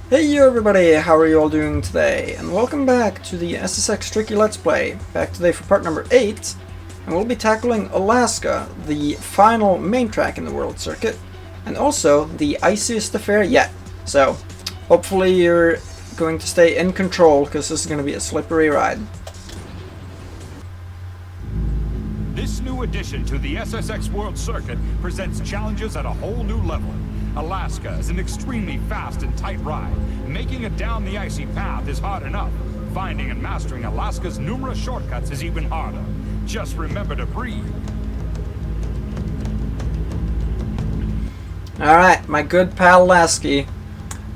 Hey you everybody, how are you all doing today? And welcome back to the SSX Tricky Let's Play. Back today for part number 8, and we'll be tackling Alaska, the final main track in the World Circuit, and also the iciest affair yet. So, hopefully you're going to stay in control, because this is going to be a slippery ride. This new addition to the SSX World Circuit presents challenges at a whole new level. Alaska is an extremely fast and tight ride. Making it down the icy path is hard enough. Finding and mastering Alaska's numerous shortcuts is even harder. Just remember to breathe. Alright, my good pal Lasky.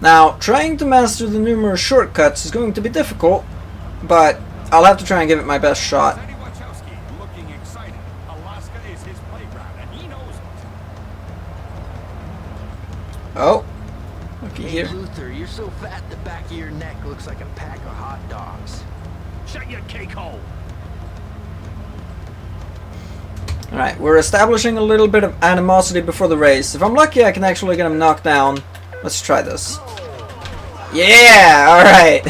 Now, trying to master the numerous shortcuts is going to be difficult, but I'll have to try and give it my best shot. Looking excited. Alaska is his playground, and he knows it. Oh, looky Hey, here. Luther, you're so fat the back of your neck looks like a pack of hot dogs. Shut your cake hole. Alright, we're establishing a little bit of animosity before the race. If I'm lucky, I can actually get him knocked down. Let's try this. Yeah! Alright!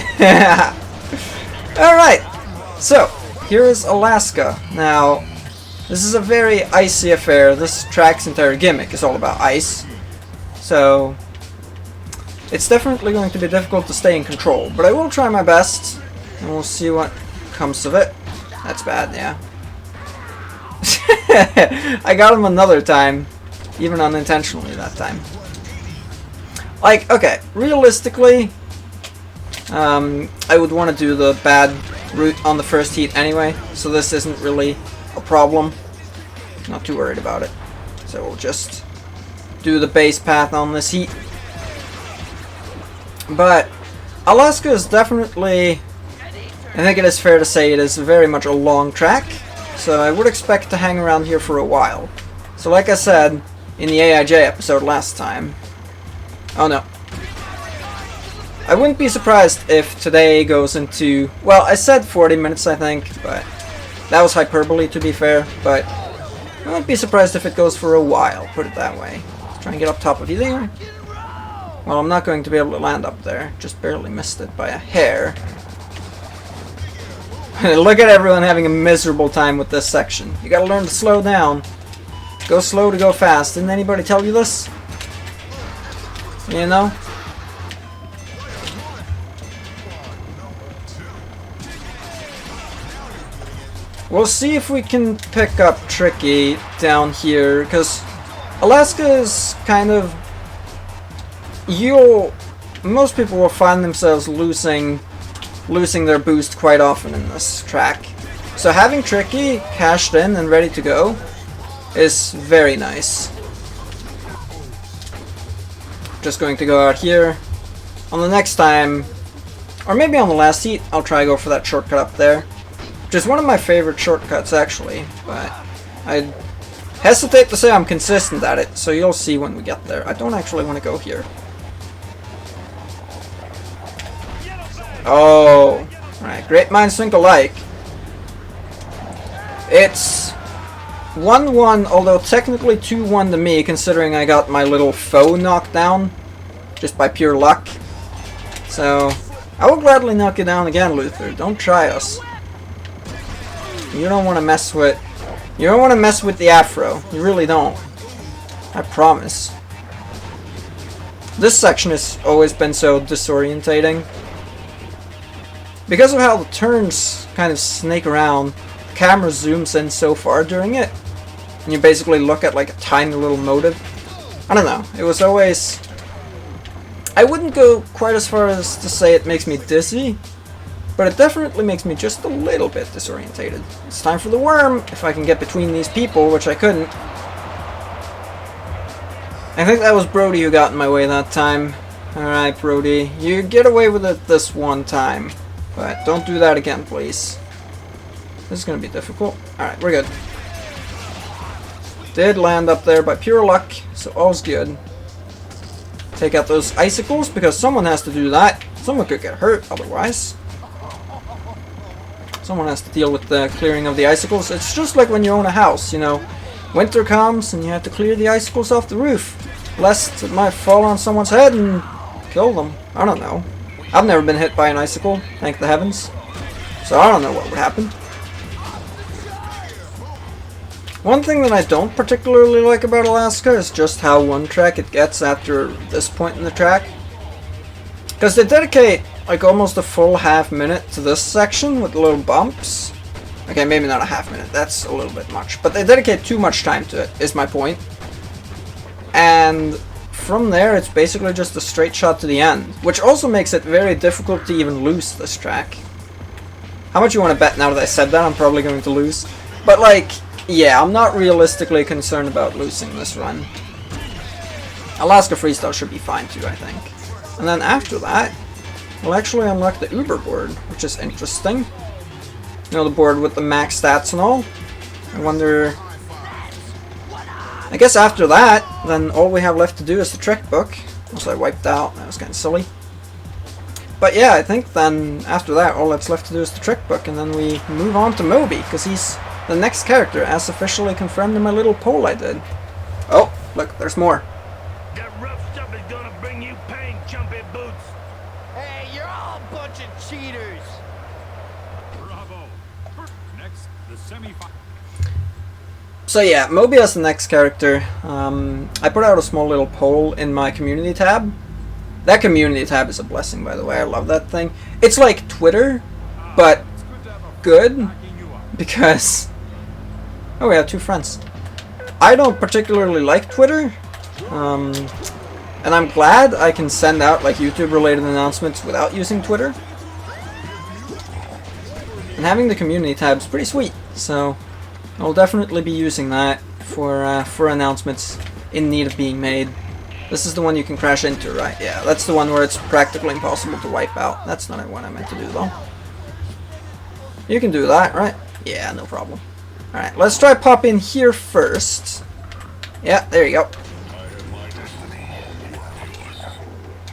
Alright! So, here is Alaska. Now, this is a very icy affair. This track's entire gimmick is all about ice. So, it's definitely going to be difficult to stay in control. But I will try my best, and we'll see what comes of it. That's bad, yeah. I got him another time, even unintentionally that time. Like, okay, realistically, I would want to do the bad route on the first heat anyway, so this isn't really a problem. Not too worried about it. So we'll just do the base path on this heat. But Alaska is definitely, I think it is fair to say, it is very much a long track. So I would expect to hang around here for a while. So like I said in the AIJ episode last time, oh no, I wouldn't be surprised if today goes into, well, I said 40 minutes I think, but that was hyperbole to be fair, but I wouldn't be surprised if it goes for a while, put it that way. Let's try and get up top of you there. Well, I'm not going to be able to land up there, just barely missed it by a hair. Look at everyone having a miserable time with this section. You gotta learn to slow down. Go slow to go fast. Didn't anybody tell you this? You know? We'll see if we can pick up Tricky down here, because Alaska is kind of... most people will find themselves losing their boost quite often in this track. So having Tricky cashed in and ready to go is very nice. Just going to go out here. On the next time, or maybe on the last heat, I'll try to go for that shortcut up there. Which is one of my favorite shortcuts actually, but I hesitate to say I'm consistent at it, so you'll see when we get there. I don't actually want to go here. Oh, right. Great minds think alike. It's 1-1, although technically 2-1 to me, considering I got my little foe knocked down just by pure luck. So, I will gladly knock you down again, Luther. Don't try us. You don't want to mess with... You don't want to mess with the afro. You really don't. I promise. This section has always been so disorientating. Because of how the turns kind of snake around, the camera zooms in so far during it, and you basically look at like a tiny little motive. I don't know, it was always... I wouldn't go quite as far as to say it makes me dizzy, but it definitely makes me just a little bit disorientated. It's time for the worm, if I can get between these people, which I couldn't. I think that was Brody who got in my way that time. Alright, Brody, you get away with it this one time. But don't do that again, please. This is going to be difficult. Alright, we're good. Did land up there by pure luck, so all's good. Take out those icicles, because someone has to do that. Someone could get hurt otherwise. Someone has to deal with the clearing of the icicles. It's just like when you own a house, you know. Winter comes and you have to clear the icicles off the roof, lest it might fall on someone's head and kill them. I don't know. I've never been hit by an icicle, thank the heavens. So I don't know what would happen. One thing that I don't particularly like about Alaska is just how one-track it gets after this point in the track. Because they dedicate like almost a full half-minute to this section with little bumps. Okay, maybe not a half-minute, that's a little bit much. But they dedicate too much time to it, is my point. And from there, it's basically just a straight shot to the end. Which also makes it very difficult to even lose this track. How much you want to bet now that I said that? I'm probably going to lose. But like, yeah, I'm not realistically concerned about losing this run. Alaska Freestyle should be fine too, I think. And then after that, we'll actually unlock the Uber board, which is interesting. You know, the board with the max stats and all. I wonder... I guess after that, then all we have left to do is the trick book. Also I wiped out, that was kind of silly. But yeah, I think then after that, all that's left to do is the trick book, and then we move on to Moby, because he's the next character, as officially confirmed in my little poll I did. Oh, look, there's more. That rough stuff is gonna bring you pain, jumpy boots. Hey, you're all a bunch of cheaters. Bravo. Next, the semi-final. So yeah, Moby as the next character. I put out a small little poll in my community tab. That community tab is a blessing, by the way. I love that thing. It's like Twitter, but good, because... Oh, we have 2 friends. I don't particularly like Twitter, and I'm glad I can send out like YouTube-related announcements without using Twitter. And having the community tab is pretty sweet, so I'll definitely be using that for announcements in need of being made. This is the one you can crash into, right? Yeah, that's the one where it's practically impossible to wipe out. That's not what I meant to do, though. You can do that, right? Yeah, no problem. Alright, let's try pop in here first. Yeah, there you go.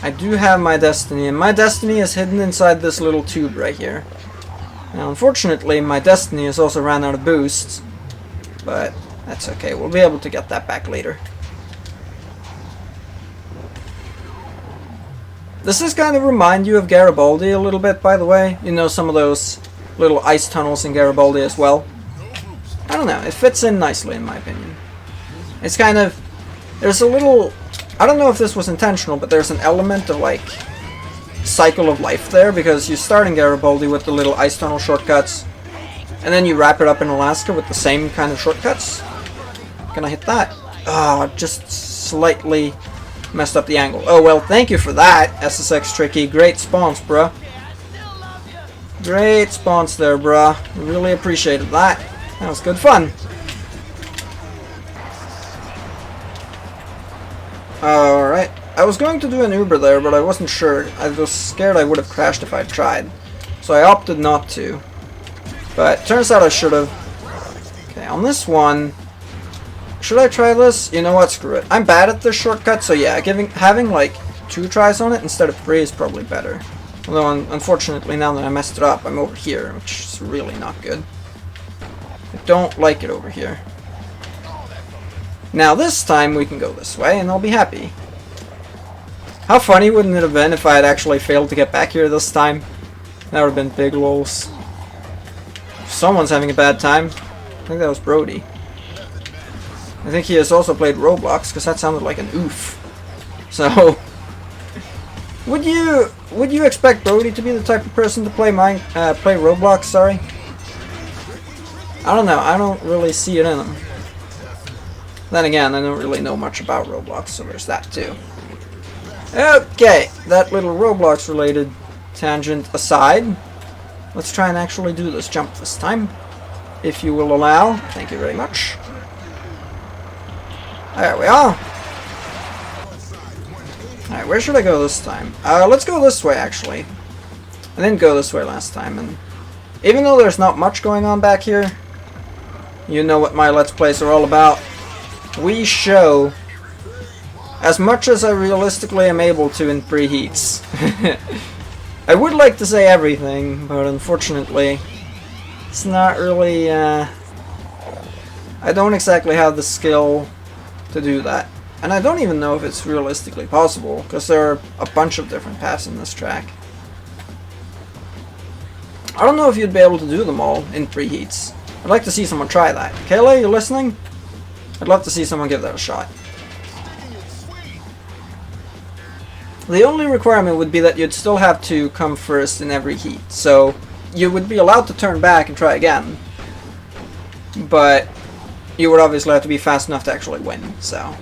I do have my destiny, and my destiny is hidden inside this little tube right here. Now, unfortunately, my destiny has also ran out of boosts, but that's okay. We'll be able to get that back later. Does this kind of remind you of Garibaldi a little bit, by the way? You know, some of those little ice tunnels in Garibaldi as well? I don't know, it fits in nicely in my opinion. It's kind of... There's a little... I don't know if this was intentional, but there's an element of like... cycle of life there, because you start in Garibaldi with the little ice tunnel shortcuts, and then you wrap it up in Alaska with the same kind of shortcuts. Can I hit that? Ah, just slightly messed up the angle. Oh well, thank you for that, SSX Tricky. Great spawns, bruh. Great spawns there, bruh. Really appreciated that. That was good fun. Alright. I was going to do an Uber there, but I wasn't sure. I was scared I would have crashed if I tried. So I opted not to. But turns out I should have. Okay, on this one... Should I try this? You know what? Screw it. I'm bad at this shortcut, so yeah, having like 2 tries on it instead of 3 is probably better. Although, unfortunately, now that I messed it up, I'm over here, which is really not good. I don't like it over here. Now this time we can go this way, and I'll be happy. How funny wouldn't it have been if I had actually failed to get back here this time? That would have been big lols. If someone's having a bad time. I think that was Brody. I think he has also played Roblox, because that sounded like an oof. So, would you expect Brody to be the type of person to play play Roblox? Sorry, I don't know. I don't really see it in him. Then again, I don't really know much about Roblox, so there's that too. Okay, that little Roblox-related tangent aside, let's try and actually do this jump this time, if you will allow. Thank you very much. There we are. Alright, where should I go this time? Let's go this way, actually. I didn't go this way last time, and even though there's not much going on back here, you know what my Let's Plays are all about. We show as much as I realistically am able to in preheats. I would like to say everything, but unfortunately, it's not really, I don't exactly have the skill to do that. And I don't even know if it's realistically possible, because there are a bunch of different paths in this track. I don't know if you'd be able to do them all in 3 heats. I'd like to see someone try that. Kayla, you listening? I'd love to see someone give that a shot. The only requirement would be that you'd still have to come first in every heat. So you would be allowed to turn back and try again. But you would obviously have to be fast enough to actually win, so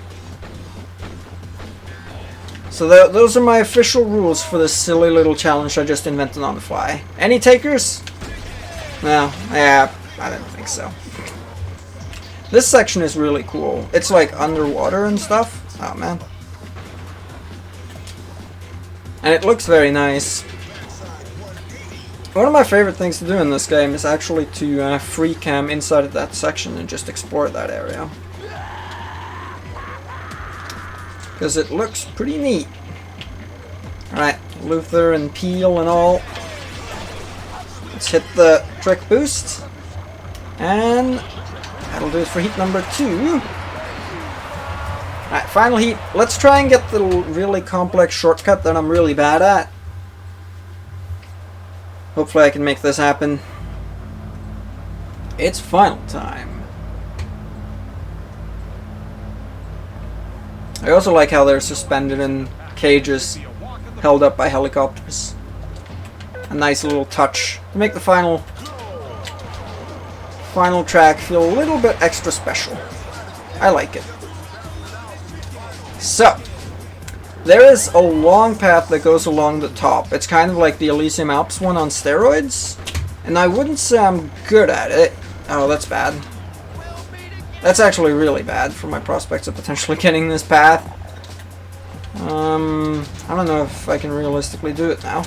those are my official rules for this silly little challenge I just invented on the fly. Any takers? No, yeah, I didn't think so. This section is really cool. It's like underwater and stuff. Oh man. And it looks very nice. One of my favorite things to do in this game is actually to free cam inside of that section and just explore that area. Because it looks pretty neat. Alright, Luther and Peel and all. Let's hit the trick boost. And that'll do it for heat number 2. Alright, final heat. Let's try and get the really complex shortcut that I'm really bad at. Hopefully I can make this happen. It's final time. I also like how they're suspended in cages, held up by helicopters. A nice little touch to make the final track feel a little bit extra special. I like it. So, there is a long path that goes along the top. It's kind of like the Elysium Alps one on steroids. And I wouldn't say I'm good at it. Oh, that's bad. That's actually really bad for my prospects of potentially getting this path. I don't know if I can realistically do it now.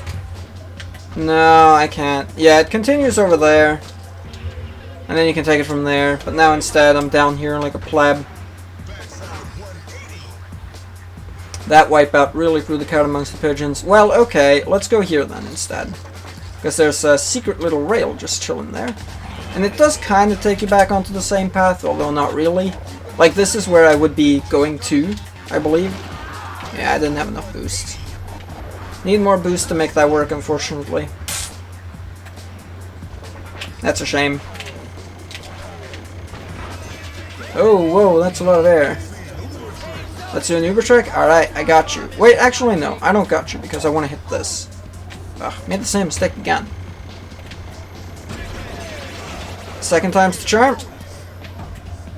No, I can't. Yeah, it continues over there. And then you can take it from there. But now instead I'm down here like a pleb. That wipeout really threw the cat amongst the pigeons. Well, okay, let's go here then instead. Because there's a secret little rail just chilling there. And it does kind of take you back onto the same path, although not really. Like, this is where I would be going to, I believe. Yeah, I didn't have enough boost. Need more boost to make that work, unfortunately. That's a shame. Oh, whoa, that's a lot of air. Let's do an Uber trick? Alright, I got you. Wait, actually no, I don't got you because I want to hit this. Ugh, made the same mistake again. Second time's the charm.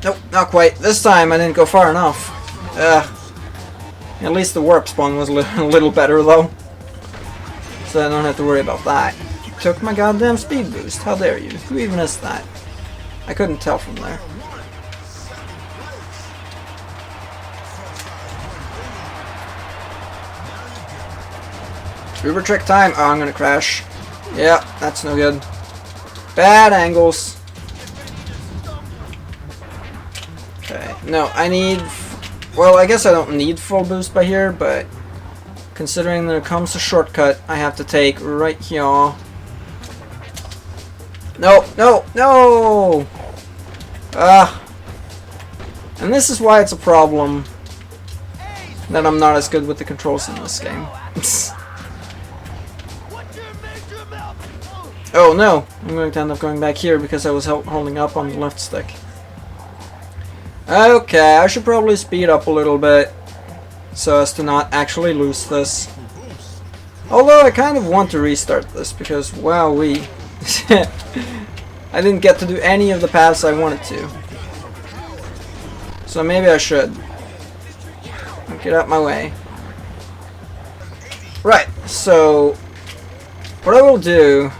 Nope, not quite. This time I didn't go far enough. Ugh. At least the warp spawn was a little better though. So I don't have to worry about that. Took my goddamn speed boost. How dare you? Who even missed that? I couldn't tell from there. Uber trick time. Oh, I'm gonna crash. Yeah, that's no good. Bad angles. Okay, no, I need... Well, I guess I don't need full boost by here, but considering that it comes to shortcut, I have to take right here. No, no, no! And this is why it's a problem that I'm not as good with the controls in this game. Oh no, I'm going to end up going back here because I was holding up on the left stick. Okay, I should probably speed up a little bit so as to not actually lose this. Although I kind of want to restart this because, wowee, I didn't get to do any of the paths I wanted to. So maybe I should. Get out my way. Right, so what I will do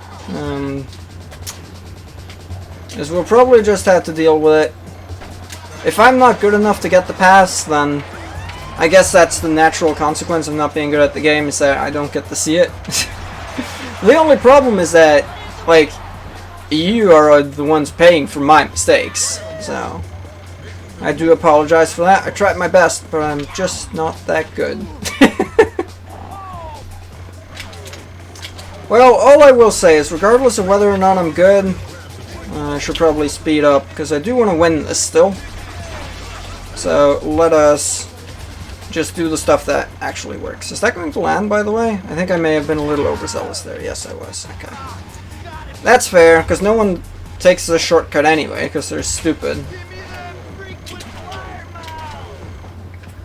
is we'll probably just have to deal with it. If I'm not good enough to get the pass, then I guess that's the natural consequence of not being good at the game, is that I don't get to see it. The only problem is that, like, you are the ones paying for my mistakes, so I do apologize for that. I tried my best, but I'm just not that good. Well, all I will say is, regardless of whether or not I'm good, I should probably speed up, because I do want to win this still. So, let us just do the stuff that actually works. Is that going to land, by the way? I think I may have been a little overzealous there. Yes, I was. Okay. That's fair, because no one takes the shortcut anyway, because they're stupid.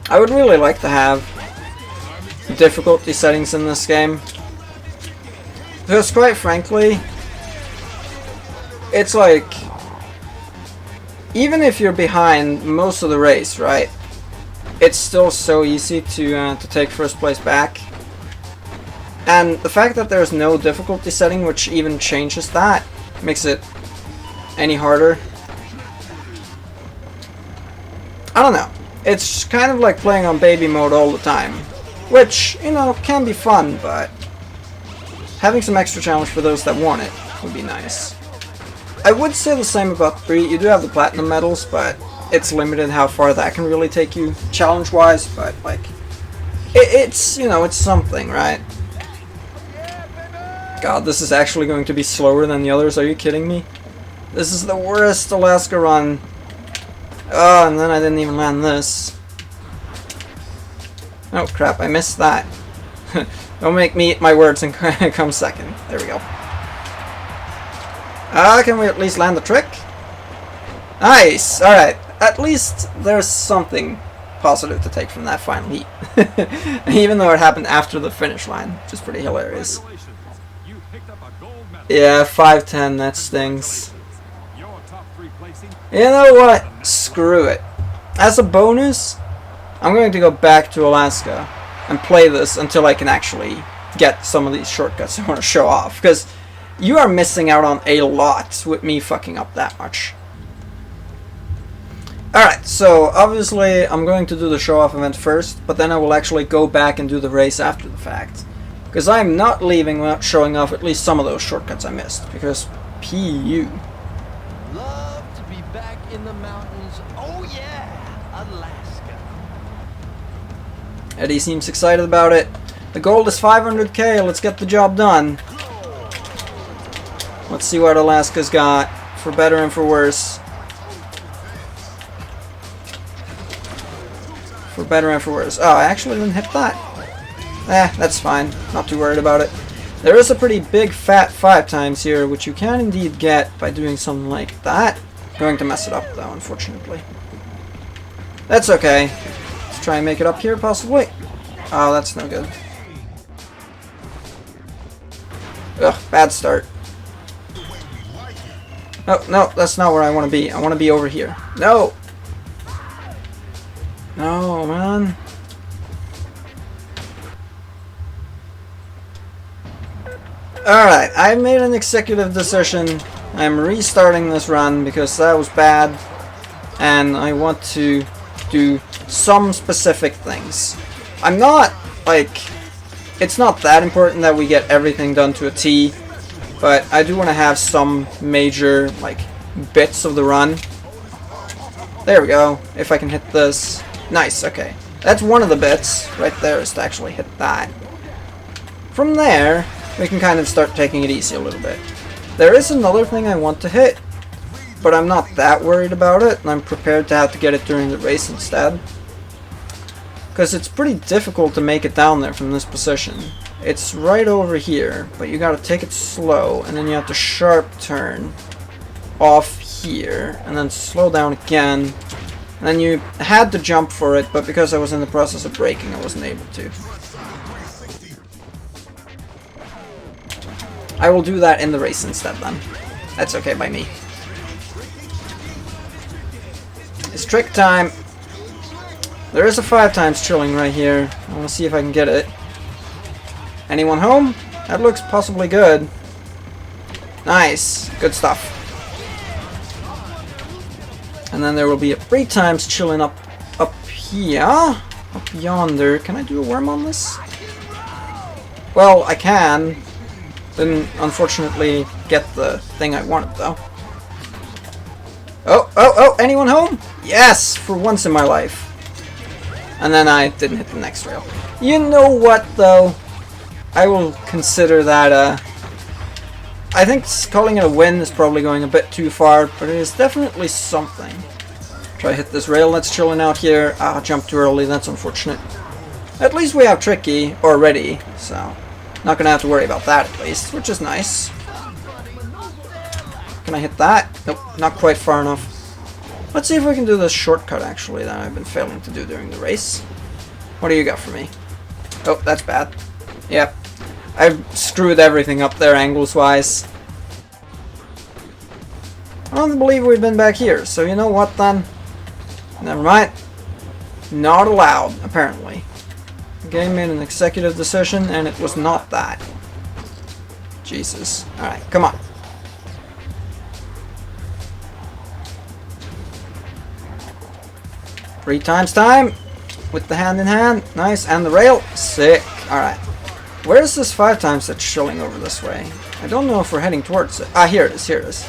I would really like to have difficulty settings in this game. Because quite frankly, it's like, even if you're behind most of the race, right? It's still so easy to take first place back. And the fact that there's no difficulty setting which even changes that makes it any harder. I don't know. It's kind of like playing on baby mode all the time, which, you know, can be fun, but having some extra challenge for those that want it would be nice. I would say the same about 3. You do have the platinum medals, but it's limited how far that can really take you challenge-wise, but like, it's, you know, it's something, right? God, this is actually going to be slower than the others, are you kidding me? This is the worst Alaska run. Oh, and then I didn't even land this. Oh crap, I missed that. Don't make me eat my words and come second. There we go. Can we at least land the trick? Nice! Alright, at least there's something positive to take from that final heat. Even though it happened after the finish line, which is pretty hilarious. Yeah, 5-10, that stings. You know what? Screw it. As a bonus, I'm going to go back to Alaska and play this until I can actually get some of these shortcuts I want to show off. Because you are missing out on a lot with me fucking up that much. Alright, so obviously I'm going to do the show off event first, but then I will actually go back and do the race after the fact. Because I'm not leaving without showing off at least some of those shortcuts I missed. Because PU. Love to be back in the mountains. Oh yeah, Alaska. Eddie seems excited about it. The goal is 500k, let's get the job done. Let's see what Alaska's got, for better and for worse. For better and for worse. Oh, I actually didn't hit that. That's fine. Not too worried about it. There is a pretty big fat 5 times here, which you can indeed get by doing something like that. Going to mess it up though, unfortunately. That's okay. Let's try and make it up here, possibly. Oh, that's no good. Ugh, bad start. Oh, no, that's not where I want to be. I want to be over here. No! No, man. Alright, I made an executive decision. I'm restarting this run because that was bad. And I want to do some specific things. I'm not, like, it's not that important that we get everything done to a T. But I do want to have some major, like, bits of the run. There we go. If I can hit this. Nice, okay. That's one of the bits. Right there is to actually hit that. From there, we can kind of start taking it easy a little bit. There is another thing I want to hit, but I'm not that worried about it, and I'm prepared to have to get it during the race instead. Because it's pretty difficult to make it down there from this position. It's right over here, but you gotta take it slow, and then you have to sharp turn off here, and then slow down again. And then you had to jump for it, but because I was in the process of braking, I wasn't able to. I will do that in the race instead then. That's okay by me. It's trick time. There is a 5 times chilling right here. I want to see if I can get it. Anyone home? That looks possibly good. Nice. Good stuff. And then there will be a 3 times chilling up here. Up yonder. Can I do a worm on this? Well, I can. Didn't unfortunately get the thing I wanted though. Oh, anyone home? Yes, for once in my life. And then I didn't hit the next rail. You know what though? I will consider that I think calling it a win is probably going a bit too far, but it is definitely something. Try to hit this rail that's chilling out here. Ah, jumped too early, that's unfortunate. At least we have Tricky already, so not gonna have to worry about that at least, which is nice. Can I hit that? Nope, not quite far enough. Let's see if we can do this shortcut actually that I've been failing to do during the race. What do you got for me? Oh, that's bad. Yep. I've screwed everything up there angles-wise. I don't believe we've been back here, so you know what then? Never mind. Not allowed, apparently. The game made an executive decision, and it was not that. Jesus. Alright, come on. Three times time with the hand in hand. Nice. And the rail. Sick. Alright. Where is this 5 times that's showing over this way? I don't know if we're heading towards it. Ah, here it is. Here it is.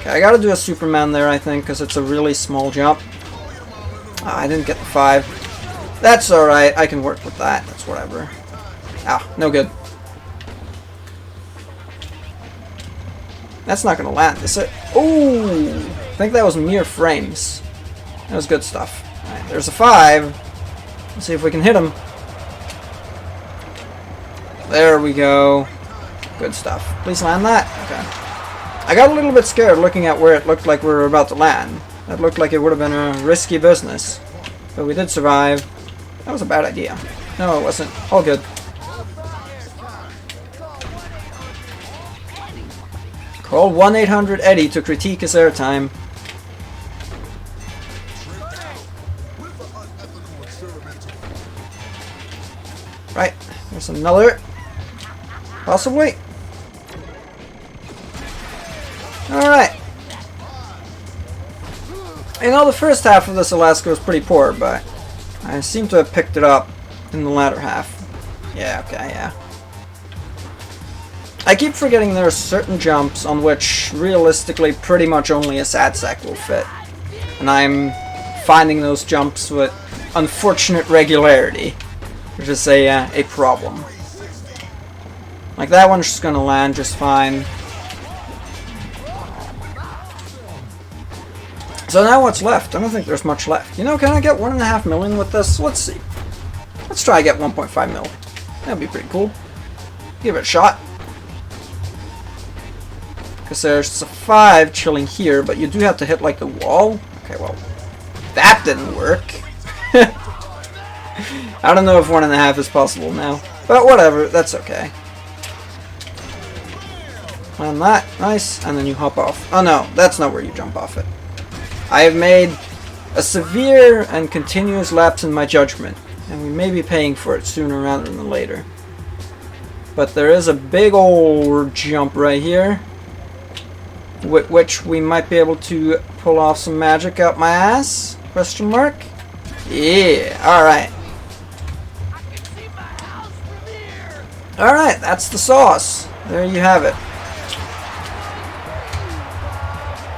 Okay, I gotta do a Superman there, I think, because it's a really small jump. Ah, I didn't get the 5. That's alright. I can work with that. That's whatever. Ah, no good. That's not gonna land, is it? Ooh! I think that was mere frames. That was good stuff. Alright, there's a 5. Let's see if we can hit him. There we go. Good stuff. Please land that. Okay. I got a little bit scared looking at where it looked like we were about to land. That looked like it would have been a risky business. But we did survive. That was a bad idea. No, it wasn't. All good. Call 1-800-EDDIE to critique his airtime. Right. There's another. Possibly. Alright. You know, the first half of this Alaska was pretty poor, but I seem to have picked it up in the latter half. Yeah, okay, yeah. I keep forgetting there are certain jumps on which, realistically, pretty much only a SSX will fit. And I'm finding those jumps with unfortunate regularity, which is a problem. Like, that one's just gonna land just fine. So now what's left? I don't think there's much left. You know, can I get 1.5 million with this? Let's see. Let's try to get 1.5 mil. That'd be pretty cool. Give it a shot. Because there's a 5 chilling here, but you do have to hit like the wall. Okay, well, that didn't work. I don't know if 1.5 is possible now. But whatever, that's okay. Land that, nice, and then you hop off. Oh no, that's not where you jump off it. I have made a severe and continuous lapse in my judgment, and we may be paying for it sooner rather than later. But there is a big old jump right here, with which we might be able to pull off some magic out my ass? Question mark? Yeah, alright. Alright, that's the sauce. There you have it.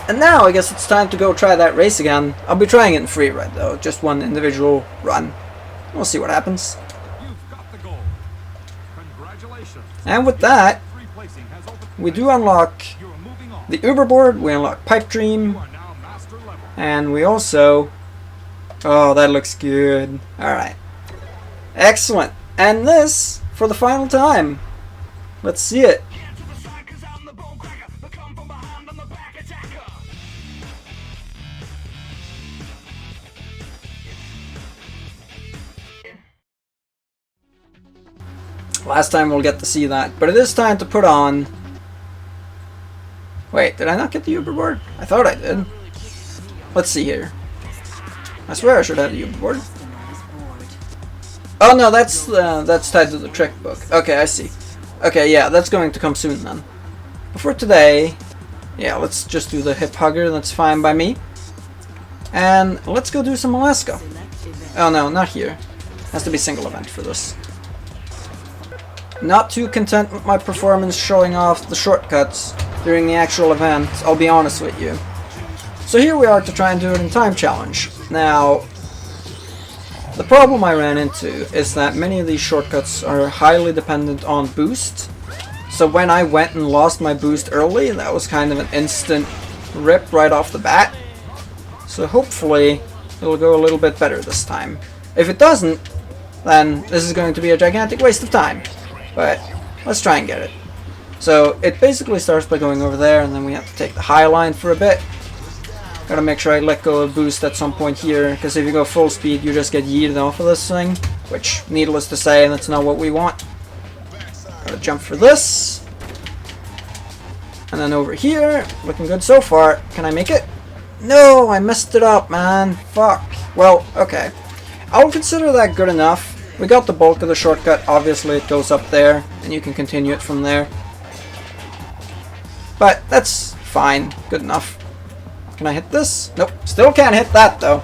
And now I guess it's time to go try that race again. I'll be trying it in free ride though, just one individual run. We'll see what happens. You've got the goal. Congratulations. And with that, we do unlock the Uber board, we unlock Pipe Dream, and we also... Oh, that looks good. Alright. Excellent. And this for the final time. Let's see it. Last time we'll get to see that, but it is time to put on... Wait, did I not get the Uber board? I thought I did. Let's see here. I swear I should have the Uber board. Oh no, that's tied to the trick book. Okay, I see. Okay, yeah, that's going to come soon then. But for today, yeah, let's just do the hip hugger. That's fine by me. And let's go do some Alaska. Oh no, not here. Has to be single event for this. Not too content with my performance showing off the shortcuts during the actual event, I'll be honest with you. So here we are to try and do it in time challenge. Now, the problem I ran into is that many of these shortcuts are highly dependent on boost. So when I went and lost my boost early, that was kind of an instant rip right off the bat. So hopefully it'll go a little bit better this time. If it doesn't, then this is going to be a gigantic waste of time. But let's try and get it. So it basically starts by going over there, and then we have to take the high line for a bit. Gotta make sure I let go of boost at some point here, because if you go full speed you just get yeeted off of this thing, which, needless to say, that's not what we want. Gotta jump for this. And then over here, looking good so far. Can I make it? No, I messed it up, man. Fuck. Well, okay. I'll consider that good enough. We got the bulk of the shortcut. Obviously it goes up there, and you can continue it from there. But that's fine. Good enough. Can I hit this? Nope. Still can't hit that, though.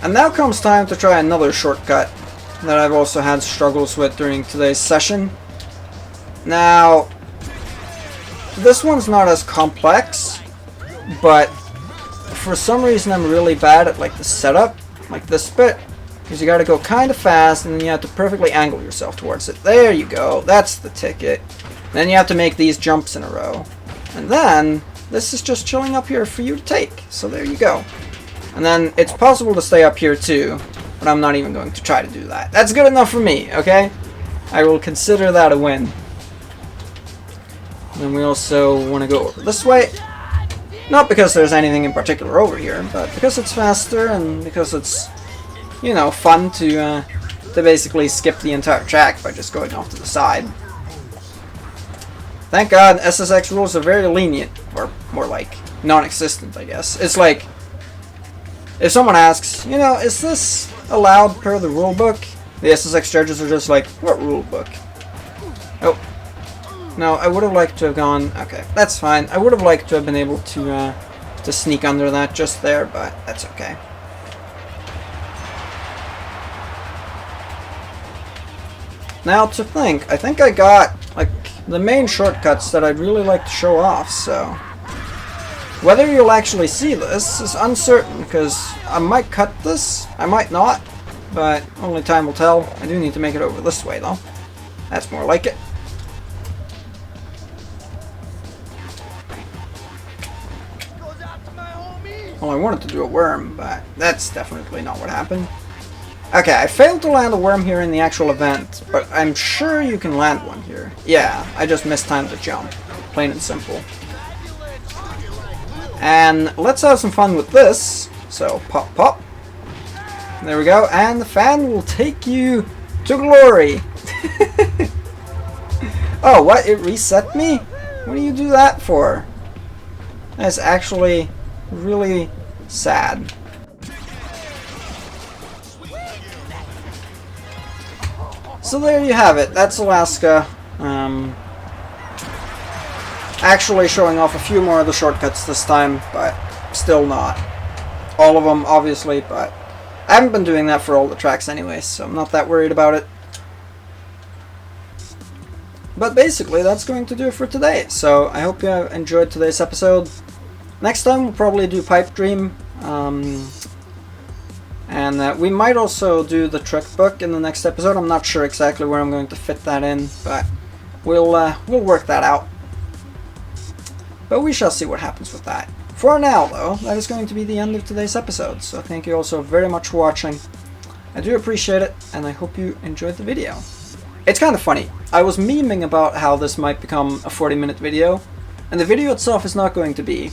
And now comes time to try another shortcut that I've also had struggles with during today's session. Now, this one's not as complex, but for some reason I'm really bad at like the setup, like this bit, because you gotta go kind of fast and then you have to perfectly angle yourself towards it. There you go, that's the ticket. Then you have to make these jumps in a row. And then, this is just chilling up here for you to take. So there you go. And then it's possible to stay up here too, but I'm not even going to try to do that. That's good enough for me, okay? I will consider that a win. And then we also want to go over this way. Not because there's anything in particular over here, but because it's faster and because it's, you know, fun to basically skip the entire track by just going off to the side. Thank God SSX rules are very lenient, or more like non-existent, I guess. It's like, if someone asks, you know, is this allowed per the rulebook? The SSX judges are just like, what rulebook? Oh. No, I would have liked to have gone, okay, that's fine. I would have liked to have been able to sneak under that just there, but that's okay. Now to think, I think I got, like, the main shortcuts that I'd really like to show off, so whether you'll actually see this is uncertain, because I might cut this, I might not, but only time will tell. I do need to make it over this way though. That's more like it. Well, I wanted to do a worm, but that's definitely not what happened. Okay, I failed to land a worm here in the actual event, but I'm sure you can land one here. Yeah, I just mistimed the jump. Plain and simple. And let's have some fun with this. So, pop, pop. There we go, and the fan will take you to glory. Oh, what? It reset me? What do you do that for? That's actually really sad. So there you have it. That's Alaska. Actually showing off a few more of the shortcuts this time, but still not all of them, obviously, but I haven't been doing that for all the tracks anyway, so I'm not that worried about it. But basically, that's going to do it for today. So I hope you have enjoyed today's episode. Next time we'll probably do Pipe Dream. And we might also do the trick book in the next episode. I'm not sure exactly where I'm going to fit that in, but we'll work that out. But we shall see what happens with that. For now, though, that is going to be the end of today's episode. So thank you all so very much for watching. I do appreciate it, and I hope you enjoyed the video. It's kind of funny. I was memeing about how this might become a 40-minute video, and the video itself is not going to be.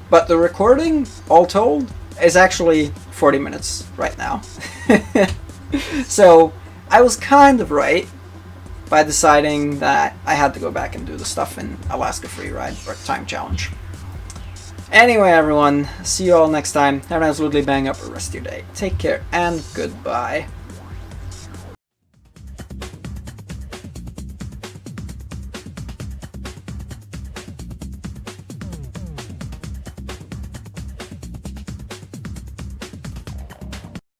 But the recording, all told, is actually 40 minutes right now. So I was kind of right by deciding that I had to go back and do the stuff in Alaska Freeride or Time Challenge. Anyway, everyone, see you all next time. Have a nice Woodley bang up the rest of your day. Take care and goodbye.